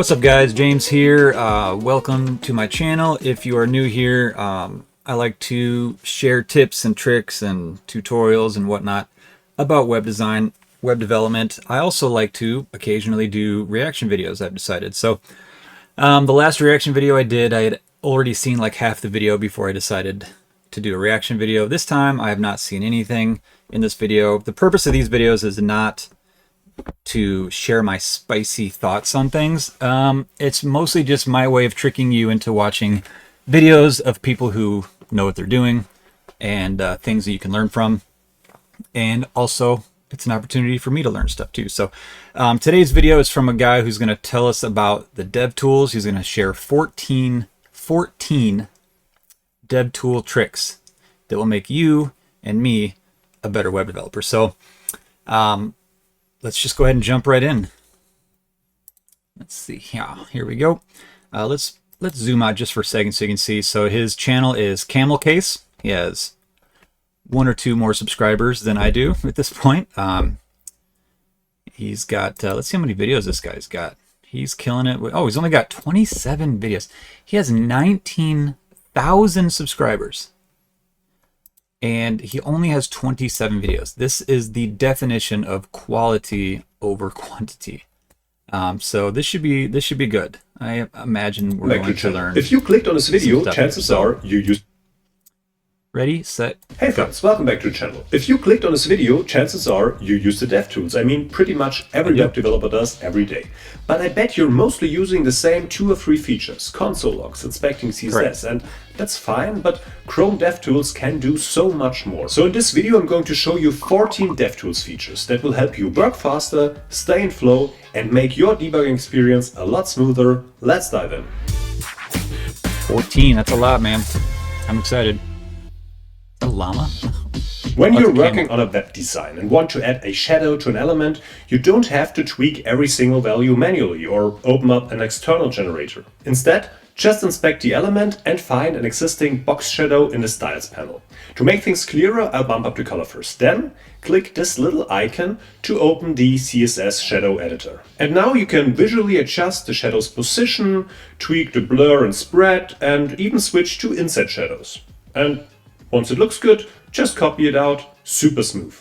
What's up guys, James here. Welcome to my channel. If you are new here, I like to share tips and tricks and tutorials and whatnot about web design, web development. I also like to occasionally do reaction videos, I've decided. So the last reaction video I did, I had already seen like half the video before I decided to do a reaction video. This time I have not seen anything in this video. The purpose of these videos is not to share my spicy thoughts on things. It's mostly just my way of tricking you into watching videos of people who know what they're doing and things that you can learn from. And also it's an opportunity for me to learn stuff too. So today's video is from a guy who's going to tell us about the dev tools. He's going to share 14 dev tool tricks that will make you and me a better web developer. So let's just go ahead and jump right in. Let's see. Yeah, here we go. Let's zoom out just for a second so you can see. So his channel is CamelCase. He has 1 or 2 more subscribers than I do at this point. He's got, let's see how many videos this guy's got. He's killing it. Oh, he's only got 27 videos. He has 19,000 subscribers. And he only has 27 videos. This is the definition of quality over quantity. So this should be good. I imagine we're going to learn. If you clicked on this video, chances are you used. Ready, set, Hey friends, welcome back to the channel. If you clicked on this video, chances are you use the dev tools. I mean, pretty much every web developer does every day. But I bet you're mostly using the same 2 or 3 features, console logs, inspecting CSS, Correct. And that's fine, but Chrome DevTools can do so much more. So in this video, I'm going to show you 14 DevTools features that will help you work faster, stay in flow, and make your debugging experience a lot smoother. Let's dive in. 14, that's a lot, man. I'm excited. A llama? When you're working on a web design and want to add a shadow to an element, you don't have to tweak every single value manually or open up an external generator. Instead, just inspect the element and find an existing box shadow in the Styles panel. To make things clearer, I'll bump up the color first. Then, click this little icon to open the CSS shadow editor. And now you can visually adjust the shadow's position, tweak the blur and spread, and even switch to inset shadows. And once it looks good, just copy it out. Super smooth.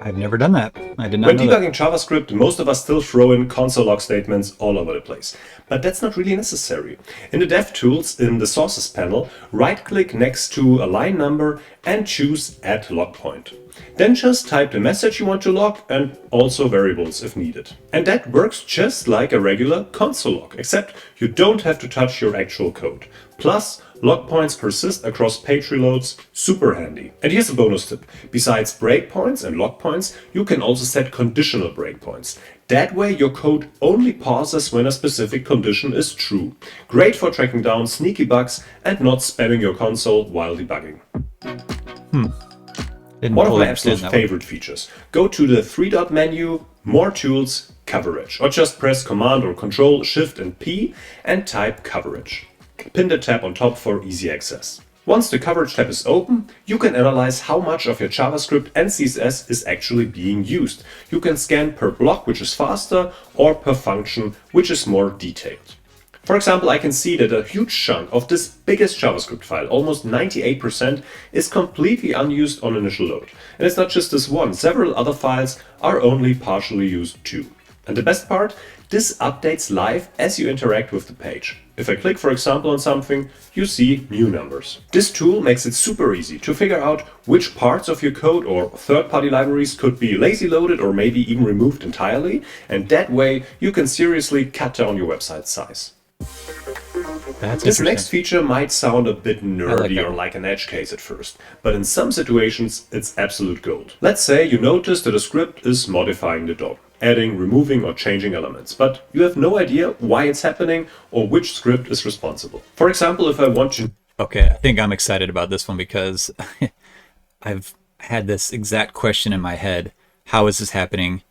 I've never done that. I did not When know that. debugging JavaScript, most of us still throw in console log statements all over the place. But that's not really necessary. In the DevTools, in the Sources panel, right-click next to a line number and choose Add Log Point. Then just type the message you want to log and also variables if needed. And that works just like a regular console log, except you don't have to touch your actual code. Plus, log points persist across page reloads, super handy. And here's a bonus tip. Besides breakpoints and log points, you can also set conditional breakpoints. That way your code only pauses when a specific condition is true. Great for tracking down sneaky bugs and not spamming your console while debugging. One of my absolute favorite features. Go to the 3-dot menu, More Tools, Coverage, or just press Command or Control, Shift and P and type Coverage. Pin the tab on top for easy access. Once the Coverage tab is open, you can analyze how much of your JavaScript and CSS is actually being used. You can scan per block, which is faster, or per function, which is more detailed. For example, I can see that a huge chunk of this biggest JavaScript file, almost 98%, is completely unused on initial load. And it's not just this one, several other files are only partially used too. And the best part, this updates live as you interact with the page. If I click, for example, on something, you see new numbers. This tool makes it super easy to figure out which parts of your code or third-party libraries could be lazy loaded or maybe even removed entirely. And that way you can seriously cut down your website size. This next feature might sound a bit nerdy or like an edge case at first, but in some situations it's absolute gold. Let's say you notice that a script is modifying the DOM, adding, removing or changing elements, but you have no idea why it's happening or which script is responsible. For example, if I want to... Okay, I think I'm excited about this one because I've had this exact question in my head. How is this happening?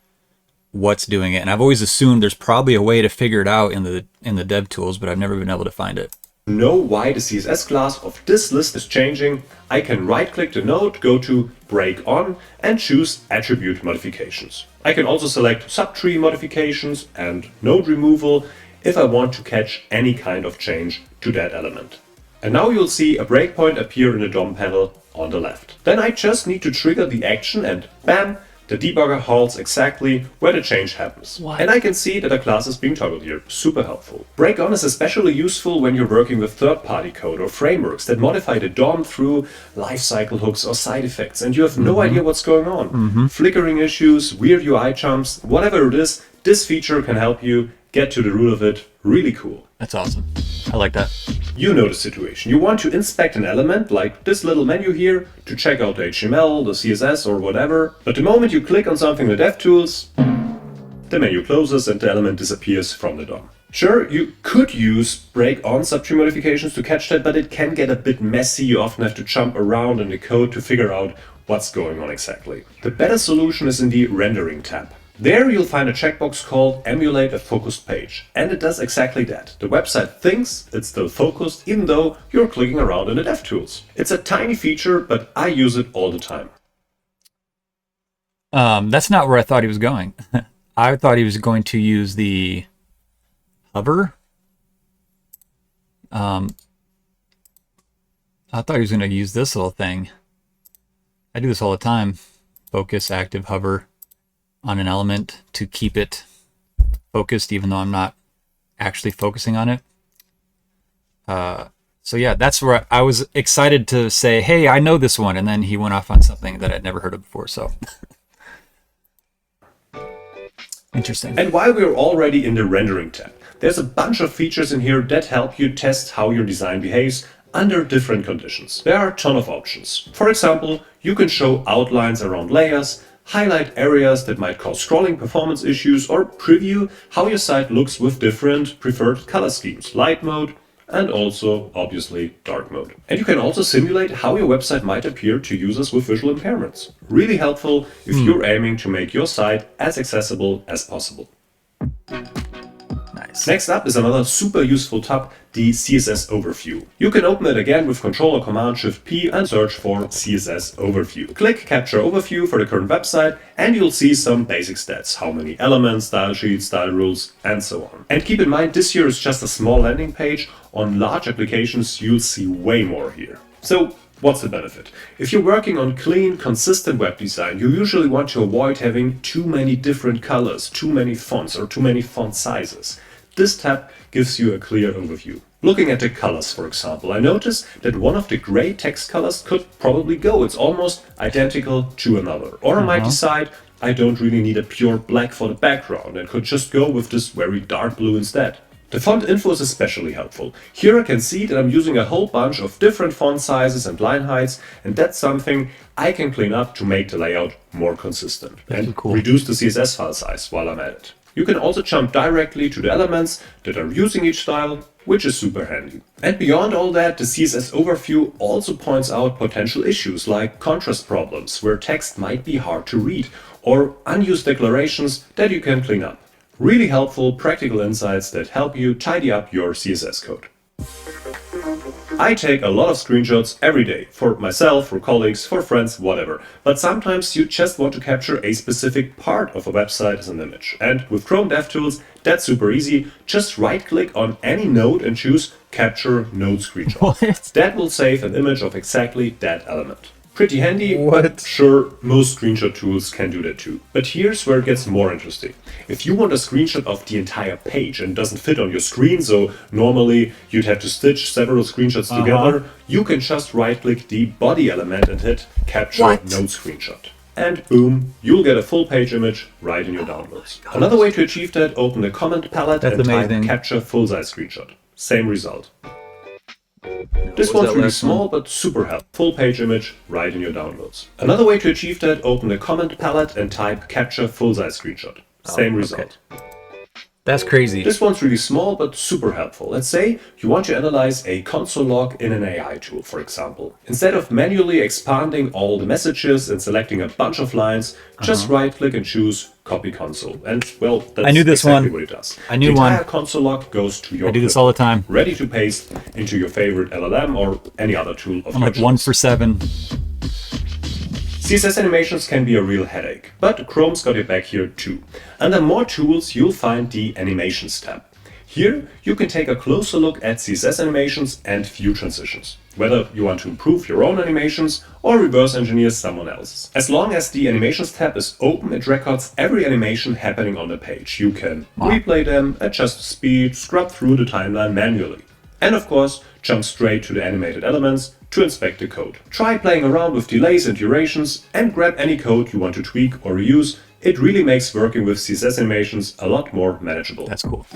What's doing it? And I've always assumed there's probably a way to figure it out in the dev tools, but I've never been able to find it. Know why the CSS class of this list is changing, I can right-click the node, go to Break On and choose Attribute Modifications. I can also select Subtree Modifications and Node Removal if I want to catch any kind of change to that element. And now you'll see a breakpoint appear in the DOM panel on the left. Then I just need to trigger the action and bam, the debugger halts exactly where the change happens. What? And I can see that a class is being toggled here. Super helpful. Break on is especially useful when you're working with third-party code or frameworks that modify the DOM through lifecycle hooks or side effects, and you have no idea what's going on. Flickering issues, weird UI jumps, whatever it is, this feature can help you get to the root of it. Really cool. That's awesome. I like that. You know the situation. You want to inspect an element, like this little menu here, to check out the HTML, the CSS, or whatever. But the moment you click on something in the DevTools, the menu closes and the element disappears from the DOM. Sure, you could use break-on subtree modifications to catch that, but it can get a bit messy. You often have to jump around in the code to figure out what's going on exactly. The better solution is in the rendering tab. There you'll find a checkbox called Emulate a Focused Page, and it does exactly that. The website thinks it's still focused even though you're clicking around in the DevTools. It's a tiny feature, but I use it all the time. That's not where I thought he was going. I thought he was going to use the hover. I thought he was going to use this little thing. I do this all the time. Focus, active, hover on an element to keep it focused even though I'm not actually focusing on it. So yeah, that's where I was excited to say, hey, I know this one. And then he went off on something that I'd never heard of before. So interesting. And while we're already in the rendering tab, there's a bunch of features in here that help you test how your design behaves under different conditions. There are a ton of options. For example, you can show outlines around layers, highlight areas that might cause scrolling performance issues, or preview how your site looks with different preferred color schemes, light mode, and also, obviously, dark mode. And you can also simulate how your website might appear to users with visual impairments. Really helpful if you're aiming to make your site as accessible as possible. Nice. Next up is another super useful tab, the CSS Overview. You can open it again with Control or Command-Shift-P and search for CSS Overview. Click Capture Overview for the current website and you'll see some basic stats, how many elements, style sheets, style rules, and so on. And keep in mind, this here is just a small landing page. On large applications, you'll see way more here. So, what's the benefit? If you're working on clean, consistent web design, you usually want to avoid having too many different colors, too many fonts, or too many font sizes. This tab gives you a clear overview. Looking at the colors, for example, I noticed that one of the gray text colors could probably go. It's almost identical to another. Or I might decide I don't really need a pure black for the background and could just go with this very dark blue instead. The font info is especially helpful. Here I can see that I'm using a whole bunch of different font sizes and line heights, and that's something I can clean up to make the layout more consistent and reduce the CSS file size while I'm at it. You can also jump directly to the elements that are using each style, which is super handy. And beyond all that, the CSS Overview also points out potential issues like contrast problems, where text might be hard to read, or unused declarations that you can clean up. Really helpful, practical insights that help you tidy up your CSS code. I take a lot of screenshots every day, for myself, for colleagues, for friends, whatever. But sometimes you just want to capture a specific part of a website as an image. And with Chrome DevTools, that's super easy. Just right-click on any node and choose Capture Node Screenshot. What? That will save an image of exactly that element. Pretty handy. What? Sure, most screenshot tools can do that too. But here's where it gets more interesting. If you want a screenshot of the entire page and it doesn't fit on your screen, so normally you'd have to stitch several screenshots together, you can just right-click the body element and hit Capture Node Screenshot. And boom, you'll get a full page image right in your downloads. Another way to achieve that, open the comment palette and type Capture Full-Size Screenshot. Same result. This one's really small but super helpful. Full page image right in your downloads. Another way to achieve that, open the comment palette and type Capture Full-Size Screenshot. Same result. That's crazy. This one's really small but super helpful. Let's say you want to analyze a console log in an AI tool, for example. Instead of manually expanding all the messages and selecting a bunch of lines, just right-click and choose Copy Console. And, well, that's exactly what it does. I knew the one. entire console log goes to your I do this all the time. ready to paste into your favorite LLM or any other tool of I'm your like 1 for 7. CSS animations can be a real headache, but Chrome's got your back here too. Under More Tools, you'll find the Animations tab. Here, you can take a closer look at CSS animations and view transitions, whether you want to improve your own animations or reverse engineer someone else's. As long as the Animations tab is open, it records every animation happening on the page. You can replay them, adjust the speed, scrub through the timeline manually. And of course, jump straight to the animated elements to inspect the code. Try playing around with delays and durations and grab any code you want to tweak or reuse. It really makes working with CSS animations a lot more manageable. That's cool.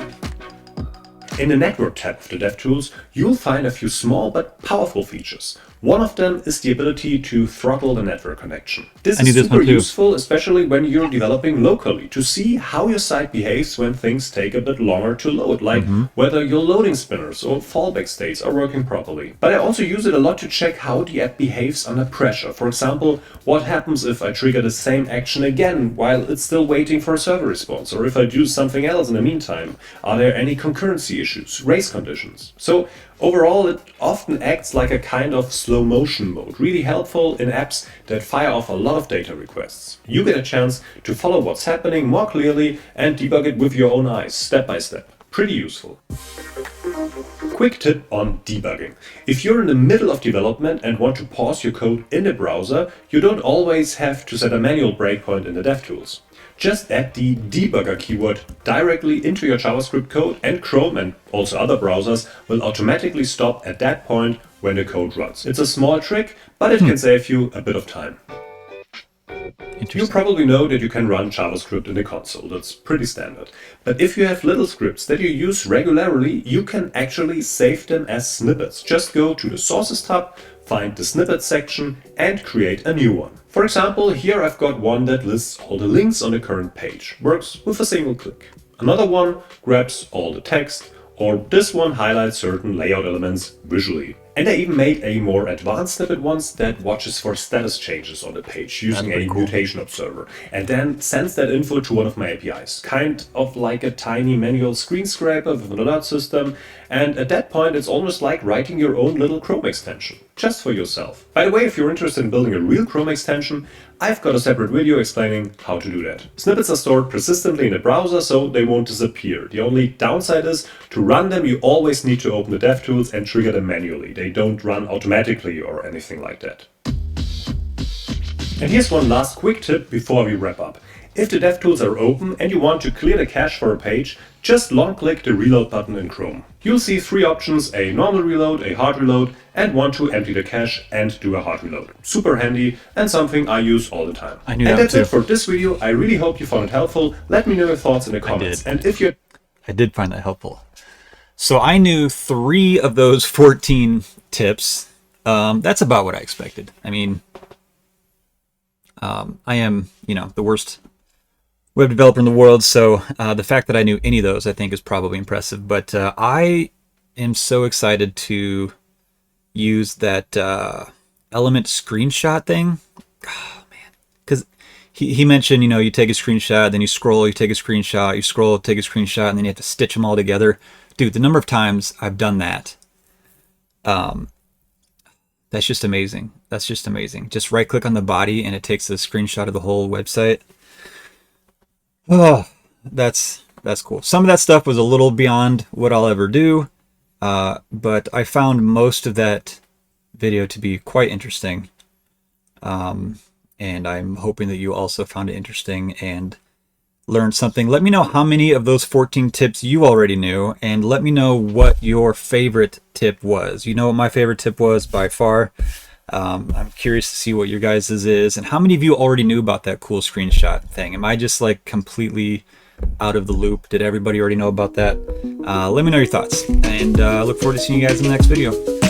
In the Network tab of the DevTools, you'll find a few small but powerful features. One of them is the ability to throttle the network connection. This is super useful, especially when you're developing locally, to see how your site behaves when things take a bit longer to load, like whether your loading spinners or fallback states are working properly. But I also use it a lot to check how the app behaves under pressure. For example, what happens if I trigger the same action again while it's still waiting for a server response, or if I do something else in the meantime? Are there any concurrency issues, race conditions? So overall, it often acts like a kind of slow motion mode, really helpful in apps that fire off a lot of data requests. You get a chance to follow what's happening more clearly and debug it with your own eyes, step by step. Pretty useful. Quick tip on debugging. If you're in the middle of development and want to pause your code in the browser, you don't always have to set a manual breakpoint in the DevTools. Just add the debugger keyword directly into your JavaScript code, and Chrome and also other browsers will automatically stop at that point when the code runs. It's a small trick, but it can save you a bit of time. You probably know that you can run JavaScript in the console. That's pretty standard. But if you have little scripts that you use regularly, you can actually save them as snippets. Just go to the Sources tab, find the Snippet section, and create a new one. For example, here I've got one that lists all the links on the current page. Works with a single click. Another one grabs all the text, or this one highlights certain layout elements visually. And I even made a more advanced snippet once that watches for status changes on the page using a mutation observer, and then sends that info to one of my APIs, kind of like a tiny manual screen scraper with an alert system. And at that point, it's almost like writing your own little Chrome extension, just for yourself. By the way, if you're interested in building a real Chrome extension, I've got a separate video explaining how to do that. Snippets are stored persistently in the browser, so they won't disappear. The only downside is, to run them, you always need to open the DevTools and trigger them manually. They don't run automatically or anything like that. And here's one last quick tip before we wrap up. If the DevTools are open and you want to clear the cache for a page, just long-click the reload button in Chrome. You'll see three options: a normal reload, a hard reload, and one to empty the cache and do a hard reload. Super handy and something I use all the time. And that's it for this video. I really hope you found it helpful. Let me know your thoughts in the comments. And if you I did find that helpful. So I knew 3 of those 14 tips. That's about what I expected. I mean, I am, the worst web developer in the world, so the fact that I knew any of those, I think, is probably impressive. But I am so excited to use that element screenshot thing. Oh, man. Because he mentioned, you take a screenshot, then you scroll, you take a screenshot, you scroll, take a screenshot, and then you have to stitch them all together. Dude, the number of times I've done that, that's just amazing. That's just amazing. Just right-click on the body, and it takes a screenshot of the whole website. Oh, that's cool. Some of that stuff was a little beyond what I'll ever do, but I found most of that video to be quite interesting. And I'm hoping that you also found it interesting and learned something. Let me know how many of those 14 tips you already knew, and let me know what your favorite tip was. You know what my favorite tip was by far. I'm curious to see what your guys' is, and how many of you already knew about that cool screenshot thing. Am I just like completely out of the loop? Did everybody already know about that? Let me know your thoughts, and look forward to seeing you guys in the next video.